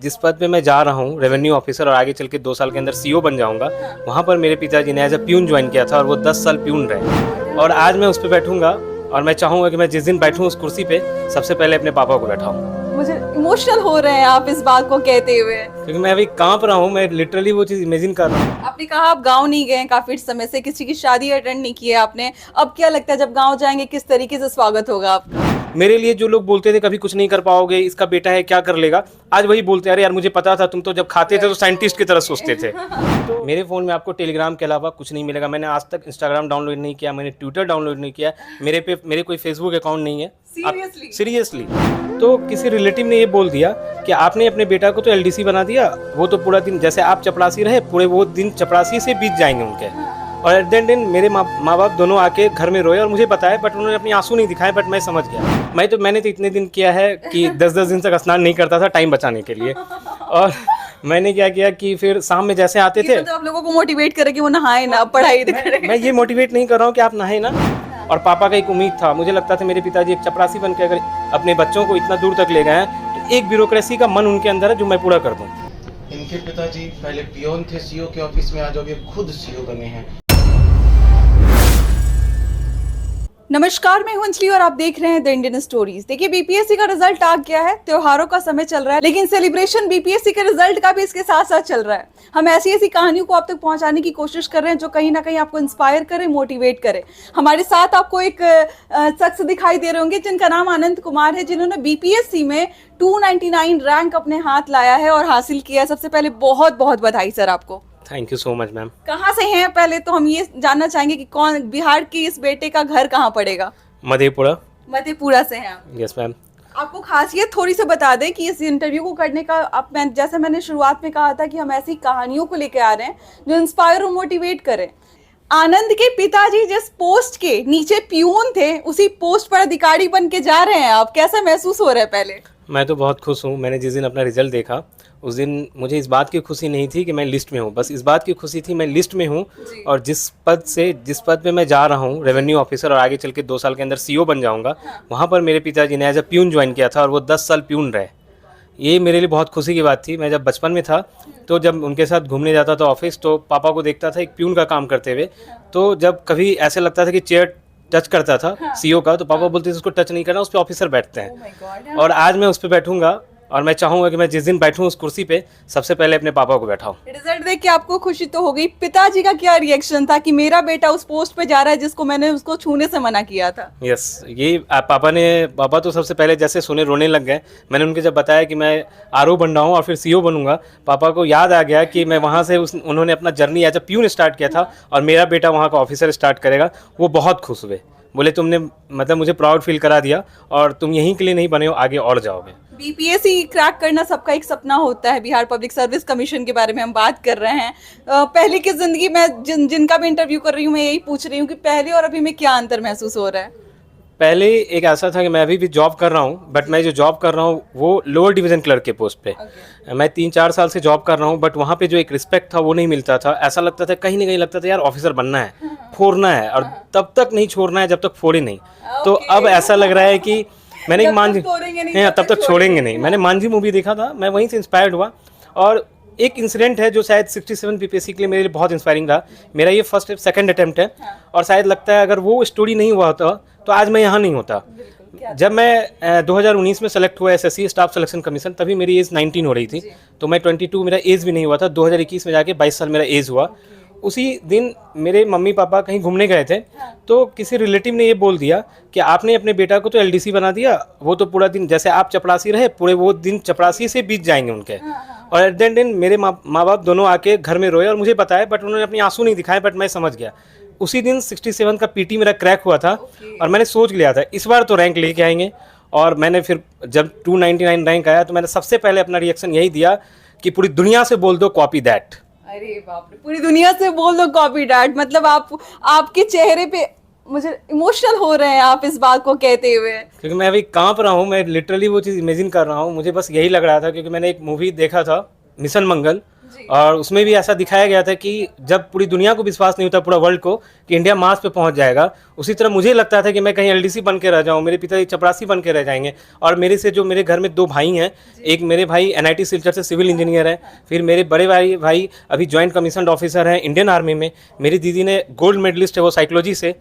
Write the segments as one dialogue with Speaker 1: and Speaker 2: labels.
Speaker 1: जिस पद पे मैं जा रहा हूँ रेवेन्यू ऑफिसर और आगे चल के 2 साल के अंदर सीईओ बन जाऊंगा, वहाँ पर मेरे पिताजी ने एज अ प्यून ज्वाइन किया था और वो 10 साल प्यून रहे। और आज मैं उस पर बैठूंगा और मैं चाहूँगा कि मैं जिस दिन बैठूँ उस कुर्सी पे सबसे पहले अपने पापा को बैठाऊँ।
Speaker 2: मुझे इमोशनल हो रहे हैं आप इस बात को कहते हुए,
Speaker 1: क्योंकि मैं अभी कांप रहा हूँ, मैं लिटरली वो चीज़ इमेजिन कर रहा हूँ।
Speaker 2: आपने कहा आप गांव नहीं गए काफी समय से, किसी की शादी अटेंड नहीं की है आपने, अब क्या लगता है जब गांव जाएंगे किस तरीके से स्वागत होगा आपका?
Speaker 1: मेरे लिए जो लोग बोलते थे कभी कुछ नहीं कर पाओगे, इसका बेटा है क्या कर लेगा, आज वही बोलते हैं अरे यार मुझे पता था, तुम तो जब खाते थे तो साइंटिस्ट की तरह सोचते थे। तो मेरे फ़ोन में आपको टेलीग्राम के अलावा कुछ नहीं मिलेगा। मैंने आज तक इंस्टाग्राम डाउनलोड नहीं किया, मैंने ट्विटर डाउनलोड नहीं किया, मेरे कोई फेसबुक अकाउंट नहीं है। सीरियसली तो किसी रिलेटिव ने ये बोल दिया कि आपने अपने बेटा को तो एलडीसी बना दिया, वो तो पूरा दिन जैसे आप चपरासी रहे, पूरे वो दिन चपरासी से बीत जाएंगे उनके। और एट द एंड मेरे माँ बाप दोनों आके घर में रोए और मुझे बताया, बट उन्होंने अपनी आंसू नहीं दिखाए, बट मैं समझ गया। मैंने तो इतने दिन किया है कि 10-10 दिन तक स्नान नहीं करता था टाइम बचाने के लिए। और मैंने क्या किया कि फिर शाम में जैसे आते थे,
Speaker 2: तो आप लोगों को मोटिवेट करें कि वो नहाए ना, पढ़ाई करें।
Speaker 1: मैं ये मोटिवेट नहीं कर रहा हूँ कि आप नहाए ना। और पापा का एक उम्मीद था, मुझे लगता था मेरे पिताजी एक चपरासी बन के अगर अपने बच्चों को इतना दूर तक ले गए हैं तो एक ब्यूरोक्रेसी का मन उनके अंदर है जो मैं पूरा कर दूँ।
Speaker 3: इनके पिताजी पहले पियोन थे सीईओ के ऑफिस में, आज हो गए खुद सीईओ बने हैं।
Speaker 2: नमस्कार, मैं हूं अंजलि और आप देख रहे हैं द इंडियन स्टोरीज। देखिए, बीपीएससी का रिजल्ट आ गया है, त्योहारों का समय चल रहा है, लेकिन सेलिब्रेशन बीपीएससी के रिजल्ट का भी इसके साथ साथ चल रहा है। हम ऐसी ऐसी कहानियों को आप तक पहुंचाने की कोशिश कर रहे हैं जो कहीं ना कहीं आपको इंस्पायर करे, मोटिवेट करे। हमारे साथ आपको एक शख्स दिखाई दे रहे होंगे जिनका नाम आनंद कुमार है, जिन्होंने बीपीएससी में 299 रैंक अपने हाथ लाया है और हासिल किया है। सबसे पहले बहुत बहुत बधाई सर आपको।
Speaker 1: Thank you so much ma'am.
Speaker 2: कहाँ से हैं पहले तो हम ये जानना चाहेंगे कि कौन बिहार के इस बेटे का घर कहाँ पड़ेगा?
Speaker 1: मधेपुरा।
Speaker 2: मधेपुरा से हैं आप?
Speaker 1: Yes ma'am.
Speaker 2: आपको खासियत थोड़ी सी बता दें कि इस इंटरव्यू को करने का जैसे मैंने शुरुआत में कहा था कि हम ऐसी कहानियों को लेकर आ रहे हैं जो इंस्पायर और मोटिवेट करें। आनंद के पिताजी जिस पोस्ट के नीचे प्यून थे, उसी पोस्ट पर अधिकारी बन के जा रहे हैं आप, कैसा महसूस हो रहा है? पहले
Speaker 1: मैं तो बहुत खुश हूँ। मैंने जिस दिन अपना रिजल्ट देखा उस दिन मुझे इस बात की खुशी नहीं थी कि मैं लिस्ट में हूँ, बस इस बात की खुशी थी मैं लिस्ट में हूँ और जिस पद पे मैं जा रहा हूँ रेवेन्यू ऑफिसर और आगे चल के 2 साल के अंदर सीईओ बन जाऊँगा, वहाँ पर मेरे पिताजी ने एज अ प्यून ज्वाइन किया था और वो 10 साल प्यून रहे। ये मेरे लिए बहुत खुशी की बात थी। मैं जब बचपन में था तो जब उनके साथ घूमने जाता था ऑफिस, तो पापा को देखता था एक प्यून का काम करते हुए, तो जब कभी ऐसे लगता था कि चेयर टच करता था सीईओ का, तो पापा बोलते थे उसको टच नहीं करना, उस पर ऑफिसर बैठते हैं। और आज मैं उस पर बैठूंगा और मैं चाहूंगा कि मैं जिस दिन बैठूं उस कुर्सी पे सबसे पहले अपने पापा को बैठाऊं।
Speaker 2: रिजल्ट देख के आपको खुशी तो हो गई, पिताजी का क्या रिएक्शन था कि मेरा बेटा उस पोस्ट पे जा रहा है जिसको मैंने उसको छूने से मना किया था?
Speaker 1: यस, ये पापा तो सबसे पहले जैसे सुने रोने लग गए। मैंने उनके जब बताया कि मैं आरओ बन रहा हूँ और फिर सीईओ बनूंगा, पापा को याद आ गया कि मैं वहाँ से उन्होंने अपना journey as a peon start किया था और मेरा बेटा वहाँ का ऑफिसर स्टार्ट करेगा। वो बहुत खुश हुए, बोले तुमने मतलब मुझे प्राउड फील करा दिया और तुम यहीं के लिए नहीं बने हो, आगे और जाओगे।
Speaker 2: बीपीएससी क्रैक करना सबका एक सपना होता है। बिहार पब्लिक सर्विस कमीशन के बारे में हम बात कर रहे हैं। पहले की जिंदगी में जिनका भी इंटरव्यू कर रही हूँ, मैं यही पूछ रही हूँ कि पहले और अभी में क्या अंतर महसूस हो रहा है?
Speaker 1: पहले एक ऐसा था कि मैं अभी भी जॉब कर रहा हूँ, बट मैं जो जॉब कर रहा हूँ वो लोअर डिवीजन क्लर्क के पोस्ट पे। मैं 3-4 साल से जॉब कर रहा हूँ, बट वहाँ पे जो एक रिस्पेक्ट था वो नहीं मिलता था। ऐसा लगता था कहीं ना कहीं लगता था यार ऑफिसर बनना है, फोड़ना है, और तब तक नहीं छोड़ना है जब तक फोड़े नहीं। तो अब ऐसा लग रहा है कि मैंने एक तब तक छोड़ेंगे नहीं। मैंने मांझी मूवी देखा था, मैं वहीं से इंस्पायर्ड हुआ। और एक इंसिडेंट है जो शायद 67 बीपीएससी के लिए मेरे लिए बहुत इंस्पायरिंग रहा। मेरा ये सेकंड अटेम्प्ट है और शायद लगता है अगर वो स्टोरी नहीं हुआ होता तो आज मैं यहाँ नहीं होता। जब मैं 2019 में सेलेक्ट हुआ एसएससी स्टाफ सिलेक्शन कमीशन, तभी मेरी एज 19 हो रही थी, तो मैं 22, मेरा एज भी नहीं हुआ था। 2021 में जाके 22 साल मेरा एज हुआ। उसी दिन मेरे मम्मी पापा कहीं घूमने गए थे, तो किसी रिलेटिव ने ये बोल दिया कि आपने अपने बेटा को तो एलडीसी बना दिया, वो तो पूरा दिन जैसे आप चपरासी रहे, पूरे वो दिन चपरासी से बीत जाएंगे उनके। और एट द एंड मेरे माँ बाप दोनों आके घर में रोए और मुझे बताया, बट उन्होंने अपनी आंसू नहीं दिखाए, बट मैं समझ गया। उसी दिन 67 का पीटी मेरा क्रैक हुआ था और मैंने सोच लिया था इस बार तो रैंक लेके आएंगे। और मैंने फिर जब 299 रैंक आया तो मैंने सबसे पहले अपना रिएक्शन यही दिया कि पूरी दुनिया से बोल दो कॉपी दैट।
Speaker 2: अरे बाप रे, पूरी दुनिया से बोल दो कॉपी डैट। मतलब आपके चेहरे पे मुझे इमोशनल हो रहे हैं आप इस बात को कहते हुए।
Speaker 1: क्योंकि मैं अभी कांप रहा हूँ, मैं लिटरली वो चीज़ इमेजिन कर रहा हूँ। मुझे बस यही लग रहा था क्योंकि मैंने एक मूवी देखा था मिशन मंगल, और उसमें भी ऐसा दिखाया गया था कि जब पूरी दुनिया को विश्वास नहीं होता, पूरा वर्ल्ड को, कि इंडिया मार्स पे पहुंच जाएगा, उसी तरह मुझे लगता था कि मैं कहीं एलडीसी बन के रह जाऊं, मेरे पिताजी चपरासी बन के रह जाएंगे। और मेरे से जो मेरे घर में 2 भाई हैं, एक मेरे भाई एनआईटी सिलचर से सिविल इंजीनियर है, फिर मेरे बड़े भाई अभी जॉइंट कमीशन ऑफिसर हैं इंडियन आर्मी में, मेरी दीदी ने गोल्ड मेडलिस्ट है वो साइकोलॉजी से,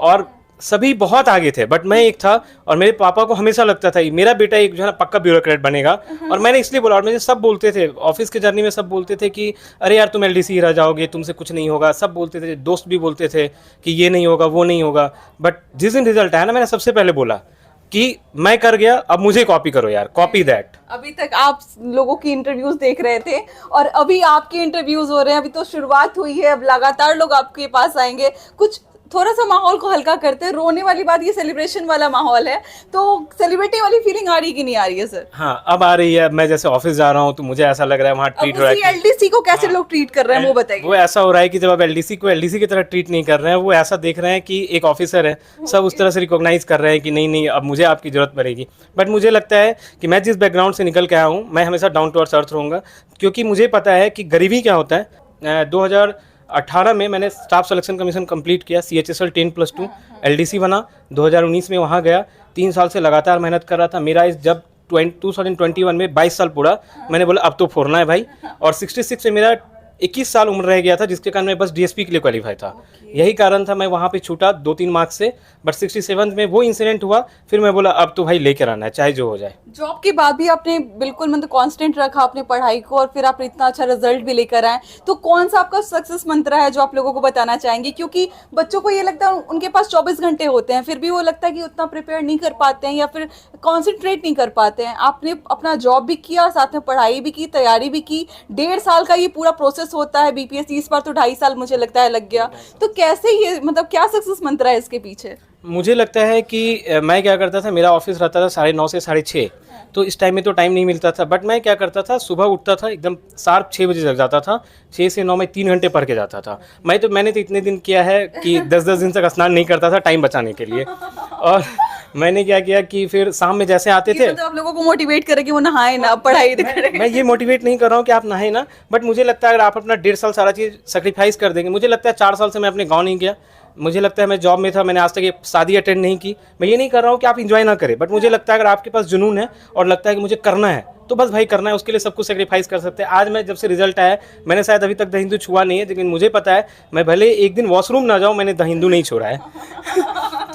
Speaker 1: और सभी बहुत आगे थे, बट मैं एक था। और मेरे पापा को हमेशा लगता था मेरा बेटा एक जो है ना पक्का ब्यूरोक्रेट बनेगा। और मैंने इसलिए बोला, और मुझे सब बोलते थे ऑफिस के जर्नी में, सब बोलते थे कि अरे यार तुम एलडीसी ही रह जाओगे, तुमसे कुछ नहीं होगा, सब बोलते थे, दोस्त भी बोलते थे कि ये नहीं होगा वो नहीं होगा। बट जिस दिन रिजल्ट आया ना, मैंने सबसे पहले बोला कि मैं कर गया, अब मुझे कॉपी करो यार, कॉपी दैट।
Speaker 2: अभी तक आप लोगों की इंटरव्यूज देख रहे थे और अभी आपके इंटरव्यूज हो रहे हैं, अभी तो शुरुआत हुई है, अब लगातार लोग आपके पास आएंगे। कुछ थोड़ा सा माहौल को हल्का करते हैं, रोने वाली बात, ये सेलिब्रेशन वाला माहौल है, तो सेलिब्रिटी वाली फीलिंग आ रही कि नहीं आ रही है सर?
Speaker 1: हाँ अब आ रही है। मैं जैसे ऑफिस जा रहा हूँ तो मुझे ऐसा लग रहा है वहाँ ट्रीट हो रहा है।
Speaker 2: एलडीसी को कैसे लोग ट्रीट कर रहे हैं वो बताइए।
Speaker 1: वो ऐसा हो रहा है कि जब आप एलडीसी को एलडीसी की तरह ट्रीट नहीं कर रहे हैं, वो ऐसा देख रहे हैं कि एक ऑफिसर है, सब उस तरह से रिकॉग्नाइज कर रहे हैं कि नहीं नहीं अब मुझे आपकी जरूरत पड़ेगी। बट मुझे लगता है कि मैं जिस बैकग्राउंड से निकल के आया हूँ, मैं हमेशा डाउन टू अर्थ रहूँगा, क्योंकि मुझे पता है कि गरीबी क्या होता है। 2018 में मैंने स्टाफ सिलेक्शन कमीशन कंप्लीट किया, CHSL 10+2 एलडीसी बना, 2019 में वहाँ गया, 3 साल से लगातार मेहनत कर रहा था। मेरा इस जब 2021 में 22 साल पूरा, मैंने बोला अब तो फोड़ना है भाई। और 66 में मेरा 21 साल उम्र रह गया था, जिसके कारण मैं बस डीएसपी के लिए क्वालिफाई था। यही कारण था, मैं वहाँ पे छूटा 2-3 मार्क्स से। बट 67 में वो इंसिडेंट हुआ, फिर मैं बोला अब तो भाई लेकर आना है, चाहे जो हो जाए।
Speaker 2: जॉब के बाद भी आपने बिल्कुल मतलब कांस्टेंट रखा अपने पढ़ाई को, और फिर आपने इतना अच्छा रिजल्ट भी लेकर आए। तो कौन सा आपका सक्सेस मंत्र है जो आप लोगों को बताना चाहेंगे? क्योंकि बच्चों को ये लगता है उनके पास 24 घंटे होते हैं, फिर भी वो लगता है कि उतना प्रिपेयर नहीं कर पाते हैं या फिर कॉन्सेंट्रेट नहीं कर पाते हैं। आपने अपना जॉब भी किया और साथ में पढ़ाई भी की, तैयारी भी की। 1.5 साल का ये पूरा प्रोसेस होता है बीपीएससी, इस बार तो 2.5 साल मुझे लगता है लग गया। तो कैसे ये मतलब क्या सक्सेस मंत्र है इसके पीछे?
Speaker 1: मुझे लगता है कि मैं क्या करता था, मेरा ऑफिस रहता था 9:30 से 6:30, तो इस टाइम में तो टाइम नहीं मिलता था। बट मैं क्या करता था, सुबह उठता था एकदम शार्प 6 बजे जग जाता था, 6 से 9 में 3 घंटे पढ़ के जाता था। मैंने तो इतने दिन किया है कि 10-10 दिन तक स्नान नहीं करता था टाइम बचाने के लिए। और मैंने क्या किया कि फिर शाम में जैसे आते थे,
Speaker 2: तो आप लोगों को मोटिवेट करें कि वो नहाए ना, पढ़ाई करें।
Speaker 1: मैं ये मोटिवेट नहीं कर रहा हूँ कि आप नहाए ना, बट मुझे लगता है अगर आप अपना 1.5 साल सारा चीज़ सेक्रीफाइस कर देंगे। मुझे लगता है 4 साल से मैं अपने गाँव नहीं गया, मुझे लगता है मैं जॉब में था, मैंने आज तक एक शादी अटेंड नहीं की। मैं ये नहीं कर रहा हूँ कि आप इंजॉय ना करें, बट मुझे लगता है अगर आपके पास जुनून है और लगता है कि मुझे करना है, तो बस भाई करना है, उसके लिए सब कुछ सेक्रीफाइस कर सकते हैं। आज मैं जब से रिजल्ट आया, मैंने शायद अभी तक द हिंदू छुआ नहीं है, लेकिन मुझे पता है मैं भले एक दिन वॉशरूम ना जाऊँ, मैंने द हिंदू नहीं छोड़ा है।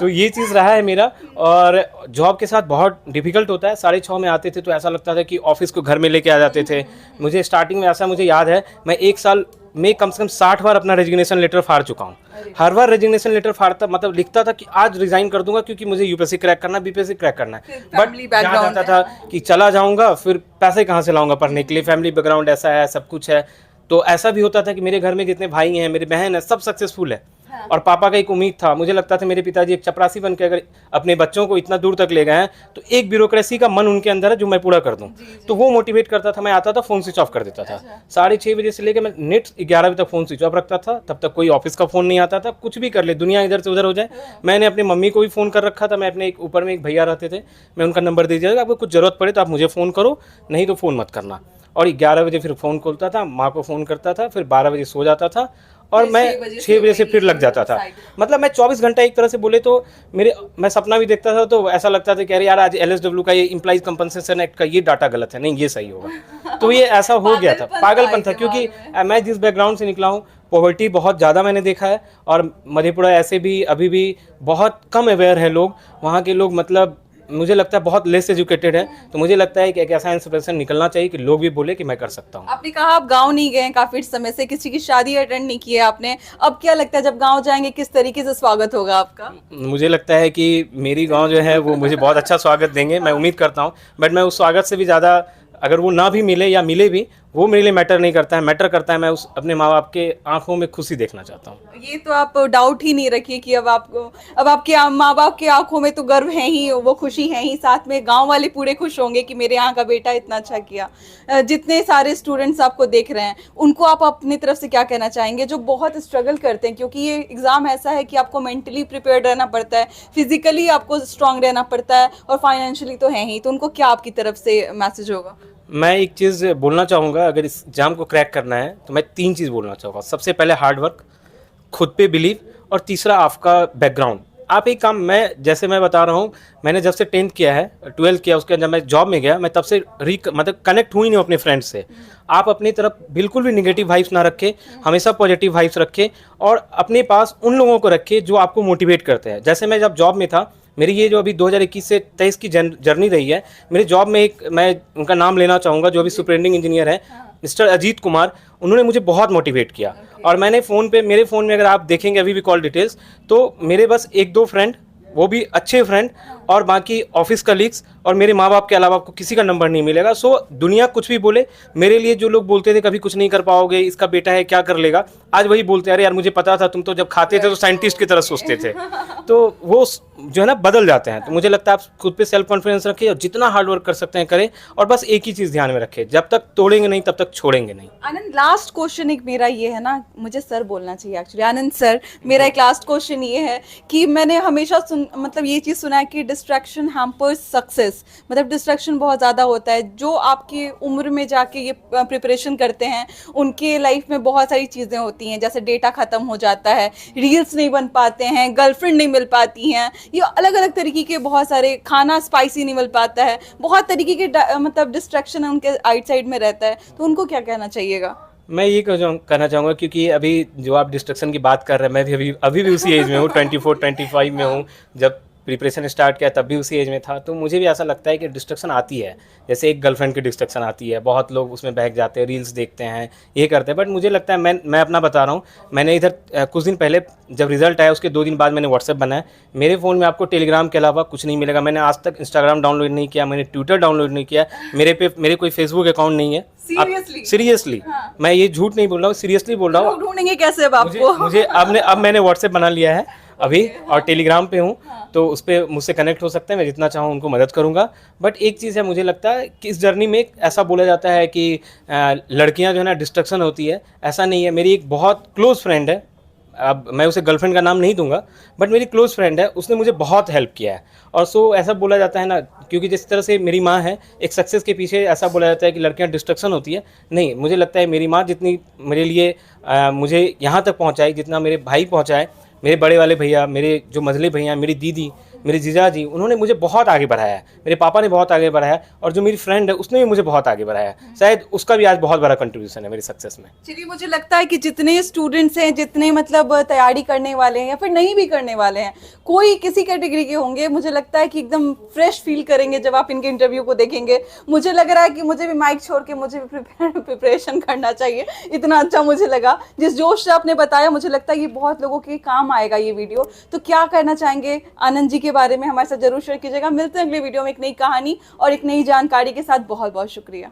Speaker 1: तो ये चीज़ रहा है मेरा। और जॉब के साथ बहुत डिफिकल्ट होता है। 6:30 में आते थे तो ऐसा लगता था कि ऑफिस को घर में लेके आ जाते थे। मुझे स्टार्टिंग में ऐसा मुझे याद है, मैं 1 साल में कम से कम 60 बार अपना रेजिग्नेशन लेटर फाड़ चुका हूँ। हर बार रेजिग्नेशन लेटर फाड़ता, मतलब लिखता था कि आज रिजाइन कर दूंगा क्योंकि मुझे यूपीएससी क्रैक करना, बीपीएससी क्रैक करना है। बट याद आता था कि चला जाऊंगा, फिर पैसे कहाँ से लाऊंगा पढ़ने के लिए, फैमिली बैकग्राउंड ऐसा है, सब कुछ है। तो ऐसा भी होता था कि मेरे घर में जितने भाई हैं, मेरी बहन है, सब सक्सेसफुल है। और पापा का एक उम्मीद था, मुझे लगता था मेरे पिताजी एक चपरासी बन के अगर अपने बच्चों को इतना दूर तक ले गए हैं, तो एक ब्यूरोक्रेसी का मन उनके अंदर है जो मैं पूरा कर दूं। तो वो मोटिवेट करता था। मैं आता था, फोन स्विच ऑफ कर देता था। 6:30 बजे से लेकर मैं नेट 11 बजे तक फोन स्विच ऑफ रखता था। तब तक कोई ऑफिस का फोन नहीं आता था, कुछ भी कर ले, दुनिया इधर से उधर हो जाए। मैंने अपनी मम्मी को भी फ़ोन कर रखा था। मैं अपने ऊपर में एक भैया रहते थे, मैं उनका नंबर दे दिया, आपको कुछ ज़रूरत पड़े तो आप मुझे फ़ोन करो, नहीं तो फ़ोन मत करना। और 11 बजे फिर फ़ोन खोलता था, माँ को फ़ोन करता था, फिर 12 बजे सो जाता था और मैं 6 बजे से फिर लग जाता था। मतलब मैं 24 घंटा एक तरह से बोले तो मैं सपना भी देखता था तो ऐसा लगता था कि अरे यार आज LSW का ये एम्प्लॉइज कंपनसेशन एक्ट का ये डाटा गलत है, नहीं ये सही होगा। तो ये ऐसा हो गया था, पागलपन था। क्योंकि मैं जिस बैकग्राउंड से निकला हूँ, पॉवर्टी बहुत ज़्यादा मैंने देखा है। और मधेपुरा ऐसे भी अभी भी बहुत कम अवेयर हैं लोग, वहाँ के लोग मतलब मुझे लगता है बहुत लेस एजुकेटेड है। तो मुझे लगता है कि एक ऐसा इंस्पिरेशन निकलना चाहिए कि लोग भी बोले कि मैं कर सकता हूँ।
Speaker 2: आपने कहा आप गांव नहीं गए काफी समय से, किसी की शादी अटेंड नहीं की है आपने, अब क्या लगता है जब गांव जाएंगे किस तरीके से स्वागत होगा आपका?
Speaker 1: मुझे लगता है कि मेरी गांव जो है वो मुझे बहुत अच्छा स्वागत देंगे, मैं उम्मीद करता हूँ। बट मैं उस स्वागत से भी ज़्यादा, अगर वो ना भी मिले या मिले भी, वो मेरे लिए मैटर नहीं करता है। मैटर करता है मैं उस अपने माँ बाप के आंखों में खुशी देखना चाहता हूँ।
Speaker 2: ये तो आप डाउट ही नहीं रखिए कि अब आपके माँ बाप के आंखों में तो गर्व है ही, वो खुशी है ही, साथ में गांव वाले पूरे खुश होंगे कि मेरे यहाँ का बेटा इतना अच्छा किया। जितने सारे स्टूडेंट्स आपको देख रहे हैं, उनको आप अपनी तरफ से क्या कहना चाहेंगे जो बहुत स्ट्रगल करते हैं? क्योंकि ये एग्जाम ऐसा है कि आपको मेंटली प्रिपेयर्ड रहना पड़ता है, फिजिकली आपको स्ट्रांग रहना पड़ता है और फाइनेंशियली तो है ही। तो उनको क्या आपकी तरफ से मैसेज होगा?
Speaker 1: मैं एक चीज़ बोलना चाहूँगा, अगर इस एग्ज़ाम को क्रैक करना है तो मैं 3 चीज़ बोलना चाहूँगा। सबसे पहले हार्ड वर्क, खुद पे बिलीव, और तीसरा आपका बैकग्राउंड। आप एक काम, मैं बता रहा हूँ, मैंने जब से 10th किया है, 12th किया, उसके जब मैं जॉब में गया, मैं तब से मतलब कनेक्ट हुई नहीं हूँ अपने फ्रेंड्स से। आप अपनी तरफ बिल्कुल भी नेगेटिव वाइब्स ना रखें, हमेशा पॉजिटिव वाइब्स रखें, और अपने पास उन लोगों को रखें जो आपको मोटिवेट करते हैं। जैसे मैं जब जॉब में था, मेरी ये जो अभी 2021 से 23 की जर्नी रही है, मेरे जॉब में मैं उनका नाम लेना चाहूँगा, जो अभी सुपरिटेंडिंग इंजीनियर है, मिस्टर अजीत कुमार। उन्होंने मुझे बहुत मोटिवेट किया। और मैंने मेरे फ़ोन में अगर आप देखेंगे अभी भी कॉल डिटेल्स, तो मेरे बस 1-2 फ्रेंड, वो भी अच्छे फ्रेंड, और बाकी ऑफिस कलीग्स और मेरे माँ बाप के अलावा आपको किसी का नंबर नहीं मिलेगा। सो दुनिया कुछ भी बोले, मेरे लिए जो लोग बोलते थे कभी कुछ नहीं कर पाओगे, इसका बेटा है क्या कर लेगा, आज वही बोलते हैं, अरे यार मुझे पता था, तुम तो जब खाते थे तो साइंटिस्ट की तरह सोचते थे। तो वो जो है ना बदल जाते हैं। तो मुझे लगता है आप खुद पे सेल्फ कॉन्फिडेंस रखें और जितना हार्ड वर्क कर सकते हैं करें, और बस एक ही चीज़ ध्यान में रखें, जब तक तोड़ेंगे नहीं तब तक छोड़ेंगे नहीं।
Speaker 2: आनंद, लास्ट क्वेश्चन एक मेरा ये है ना, मुझे सर बोलना चाहिए एक्चुअली, आनंद सर, मेरा एक लास्ट क्वेश्चन ये है कि मैंने हमेशा मतलब ये चीज़ सुना है कि डिस्ट्रैक्शन हैम्पर्स सक्सेस, मतलब डिस्ट्रैक्शन बहुत ज़्यादा होता है। जो आपकी उम्र में जाके ये प्रिपरेशन करते हैं, उनके लाइफ में बहुत सारी चीज़ें होती हैं, जैसे डेटा ख़त्म हो जाता है, रील्स नहीं बन पाते हैं, गर्लफ्रेंड नहीं मिल पाती हैं, ये अलग अलग तरीके के बहुत सारे, खाना स्पाइसी नहीं मिल पाता है, बहुत तरीके के मतलब डिस्ट्रैक्शन उनके आउटसाइड में रहता है। तो उनको क्या कहना चाहिएगा?
Speaker 1: मैं ये कहना चाहूँगा, क्योंकि अभी जो आप डिस्ट्रक्शन की बात कर रहे हैं, मैं भी अभी भी उसी एज में हूँ, 24-25 में हूँ। जब प्रिपरेशन स्टार्ट किया तब भी उसी एज में था। तो मुझे भी ऐसा लगता है कि डिस्ट्रक्शन आती है, जैसे एक गर्लफ्रेंड की डिस्ट्रक्शन आती है, बहुत लोग उसमें बहक जाते हैं, रील्स देखते हैं, ये करते हैं। बट मुझे लगता है, मैं अपना बता रहा हूँ, मैंने इधर कुछ दिन पहले जब रिजल्ट आया उसके 2 दिन बाद मैंने व्हाट्सएप बनाया। मेरे फ़ोन में आपको टेलीग्राम के अलावा कुछ नहीं मिलेगा। मैंने आज तक इंस्टाग्राम डाउनलोड नहीं किया, मैंने ट्विटर डाउनलोड नहीं किया, मेरे कोई फेसबुक अकाउंट नहीं है। सीरियसली मैं ये झूठ नहीं बोल रहा हूँ, सीरियसली बोल रहा हूँ।
Speaker 2: ढूंढेंगे कैसे अब आपको?
Speaker 1: मुझे अब मैंने व्हाट्सएप बना लिया है अभी, और टेलीग्राम पे हूँ। तो उस पर मुझसे कनेक्ट हो सकते हैं, मैं जितना चाहूँ उनको मदद करूँगा। बट एक चीज़ है, मुझे लगता है कि इस जर्नी में ऐसा बोला जाता है कि लड़कियाँ जो है ना डिस्ट्रक्शन होती है, ऐसा नहीं है। मेरी एक बहुत क्लोज फ्रेंड है, अब मैं उसे गर्लफ्रेंड का नाम नहीं दूंगा, बट मेरी क्लोज फ्रेंड है, उसने मुझे बहुत हेल्प किया है। और सो ऐसा बोला जाता है ना, क्योंकि जिस तरह से मेरी माँ है, एक सक्सेस के पीछे ऐसा बोला जाता है कि लड़कियां डिस्ट्रक्शन होती है, नहीं, मुझे लगता है मेरी माँ जितनी मेरे लिए मुझे यहाँ तक पहुँचाई, जितना मेरे भाई पहुँचाए, मेरे बड़े वाले भैया, मेरे जो मझले भैया, मेरी दीदी, मेरे जीजाजी, उन्होंने मुझे बहुत आगे बढ़ाया है। मेरे पापा ने बहुत आगे बढ़ाया, और जो मेरी फ्रेंड है उसने भी मुझे बहुत आगे बढ़ाया है। शायद उसका भी आज बहुत बड़ा कंट्रीब्यूशन है मेरी सक्सेस में।
Speaker 2: चलिए, मुझे लगता है कि जितने स्टूडेंट्स हैं, जितने मतलब तैयारी करने वाले हैं या फिर नहीं भी करने वाले हैं, कोई किसी कैटेगरी के होंगे, मुझे लगता है कि एकदम फ्रेश फील करेंगे जब आप इनके इंटरव्यू को देखेंगे। मुझे लग रहा है कि मुझे भी माइक छोड़ के मुझे भी प्रिपरेशन करना चाहिए, इतना अच्छा मुझे लगा। जिस जोश से आपने बताया, मुझे लगता है ये बहुत लोगों के काम आएगा ये वीडियो। तो क्या कहना चाहेंगे आनंद जी के बारे में, हमारे साथ जरूर शेयर कीजिएगा। मिलते हैं अगले वीडियो में एक नई कहानी और एक नई जानकारी के साथ। बहुत बहुत शुक्रिया।